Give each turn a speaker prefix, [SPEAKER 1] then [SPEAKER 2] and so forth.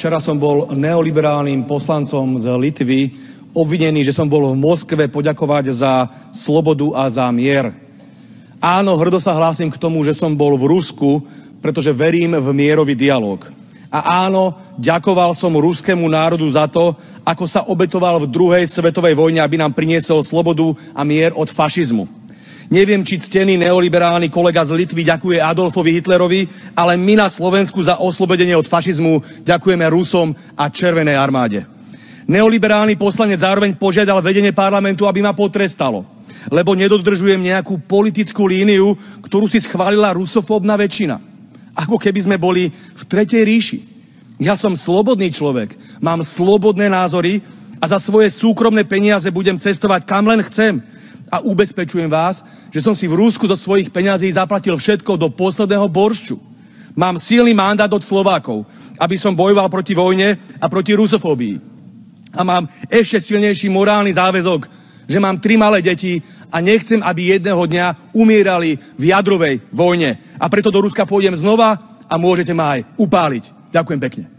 [SPEAKER 1] Včera som bol neoliberálnym poslancom z Litvy, obvinený, že som bol v Moskve poďakovať za slobodu a za mier. Áno, hrdo sa hlásim k tomu, že som bol v Rusku, pretože verím v mierový dialog. A áno, ďakoval som ruskému národu za to, ako sa obetoval v druhej svetovej vojne, aby nám priniesol slobodu a mier od fašizmu. Neviem, či ctený neoliberálny kolega z Litvy ďakuje Adolfovi Hitlerovi, ale my na Slovensku za oslobodenie od fašizmu ďakujeme Rusom a Červenej armáde. Neoliberálny poslanec zároveň požiadal vedenie parlamentu, aby ma potrestalo, lebo nedodržujem nejakú politickú líniu, ktorú si schválila rusofóbna väčšina. Ako keby sme boli v Tretej ríši. Ja som slobodný človek, mám slobodné názory a za svoje súkromné peniaze budem cestovať kam len chcem. A ubezpečujem vás, že som si v Rusku zo svojich peňazí zaplatil všetko do posledného boršču. Mám silný mandát od Slovákov, aby som bojoval proti vojne a proti rusofóbii. A mám ešte silnejší morálny záväzok, že mám 3 malé deti a nechcem, aby jedného dňa umierali v jadrovej vojne. A preto do Ruska pôjdem znova a môžete ma aj upáliť. Ďakujem pekne.